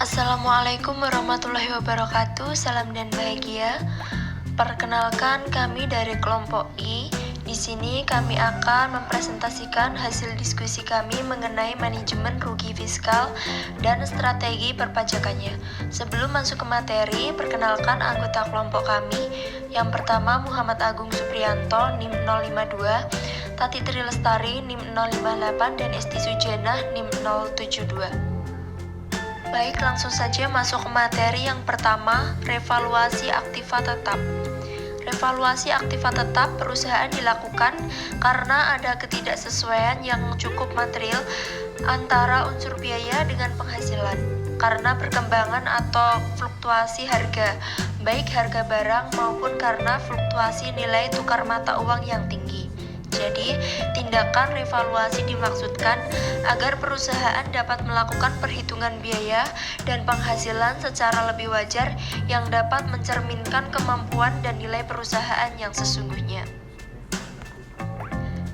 Assalamualaikum warahmatullahi wabarakatuh. Salam dan bahagia. Perkenalkan, kami dari kelompok I. Di sini kami akan mempresentasikan hasil diskusi kami mengenai manajemen rugi fiskal dan strategi perpajakannya. Sebelum masuk ke materi, perkenalkan anggota kelompok kami. Yang pertama, Muhammad Agung Supriyanto, NIM 052, Tati Tri Lestari, NIM 058, dan Esti Sujana, NIM 072. Baik, langsung saja masuk ke materi. Yang pertama, revaluasi aktiva tetap. Revaluasi aktiva tetap perusahaan dilakukan karena ada ketidaksesuaian yang cukup material antara unsur biaya dengan penghasilan karena perkembangan atau fluktuasi harga, baik harga barang maupun karena fluktuasi nilai tukar mata uang yang tinggi. Jadi, tindakan revaluasi dimaksudkan agar perusahaan dapat melakukan perhitungan biaya dan penghasilan secara lebih wajar yang dapat mencerminkan kemampuan dan nilai perusahaan yang sesungguhnya.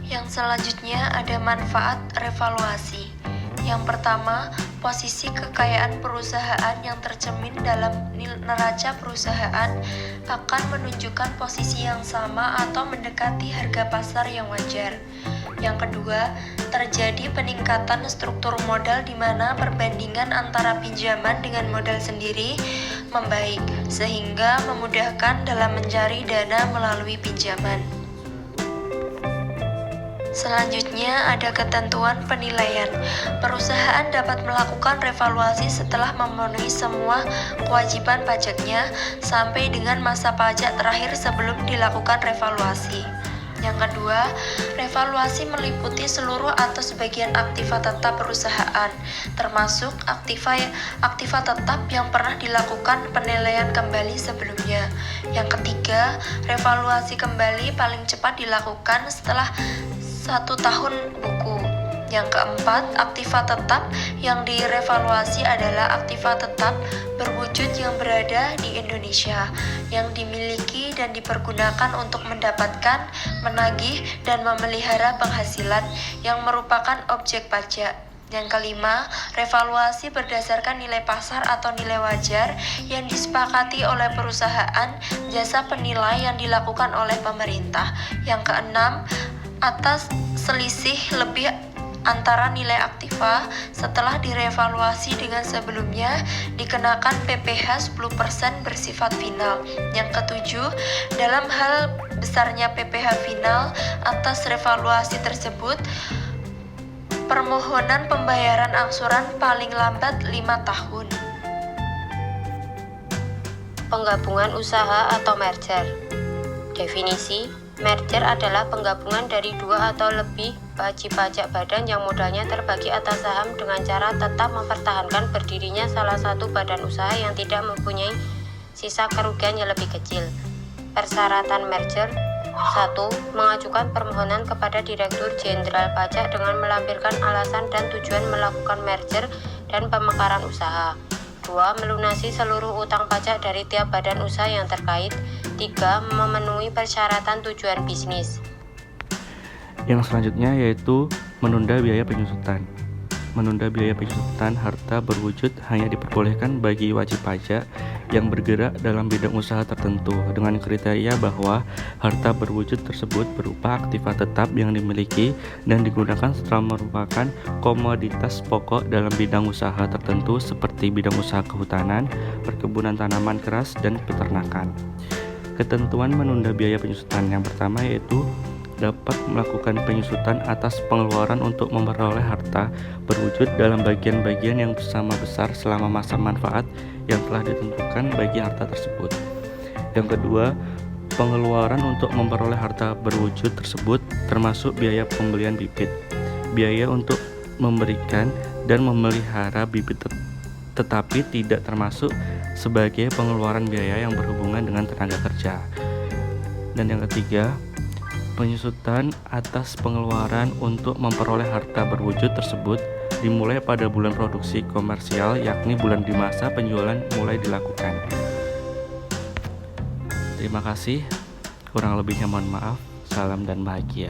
Yang selanjutnya ada manfaat revaluasi. Yang pertama, posisi kekayaan perusahaan yang tercermin dalam neraca perusahaan akan menunjukkan posisi yang sama atau mendekati harga pasar yang wajar. Yang kedua, terjadi peningkatan struktur modal di mana perbandingan antara pinjaman dengan modal sendiri membaik, sehingga memudahkan dalam mencari dana melalui pinjaman. Selanjutnya ada ketentuan penilaian. Perusahaan dapat melakukan revaluasi setelah memenuhi semua kewajiban pajaknya sampai dengan masa pajak terakhir sebelum dilakukan revaluasi. Yang kedua, revaluasi meliputi seluruh atau sebagian aktiva tetap perusahaan, termasuk aktiva tetap yang pernah dilakukan penilaian kembali sebelumnya. Yang ketiga, revaluasi kembali paling cepat dilakukan setelah 1 tahun buku. Yang keempat, aktiva tetap yang direvaluasi adalah aktiva tetap berwujud yang berada di Indonesia, yang dimiliki dan dipergunakan untuk mendapatkan, menagih, dan memelihara penghasilan yang merupakan objek pajak. Yang kelima, revaluasi berdasarkan nilai pasar atau nilai wajar yang disepakati oleh perusahaan jasa penilai yang dilakukan oleh pemerintah. Yang keenam, atas selisih lebih antara nilai aktiva setelah direvaluasi dengan sebelumnya dikenakan PPh 10% bersifat final. Yang ketujuh, dalam hal besarnya PPh final atas revaluasi tersebut, permohonan pembayaran angsuran paling lambat 5 tahun. Penggabungan usaha atau merger. Definisi: merger adalah penggabungan dari 2 atau lebih wajib pajak badan yang modalnya terbagi atas saham dengan cara tetap mempertahankan berdirinya salah satu badan usaha yang tidak mempunyai sisa kerugian yang lebih kecil. Persyaratan merger: 1. Mengajukan permohonan kepada Direktur Jenderal Pajak dengan melampirkan alasan dan tujuan melakukan merger dan pemekaran usaha. 2. Melunasi seluruh utang pajak dari tiap badan usaha yang terkait. 3. Memenuhi persyaratan tujuan bisnis. Yang selanjutnya yaitu menunda biaya penyusutan. Menunda biaya penyusutan harta berwujud hanya diperbolehkan bagi wajib pajak yang bergerak dalam bidang usaha tertentu dengan kriteria bahwa harta berwujud tersebut berupa aktiva tetap yang dimiliki dan digunakan setelah merupakan komoditas pokok dalam bidang usaha tertentu seperti bidang usaha kehutanan, perkebunan tanaman keras, dan peternakan. Ketentuan menunda biaya penyusutan yang pertama yaitu dapat melakukan penyusutan atas pengeluaran untuk memperoleh harta berwujud dalam bagian-bagian yang sama besar selama masa manfaat yang telah ditentukan bagi harta tersebut. Yang kedua, pengeluaran untuk memperoleh harta berwujud tersebut termasuk biaya pembelian bibit, biaya untuk memberikan dan memelihara bibit tetapi tidak termasuk sebagai pengeluaran biaya yang berhubungan dengan tenaga kerja. Dan yang ketiga, penyusutan atas pengeluaran untuk memperoleh harta berwujud tersebut dimulai pada bulan produksi komersial, yakni bulan di masa penjualan mulai dilakukan. Terima kasih, kurang lebihnya mohon maaf. Salam dan bahagia.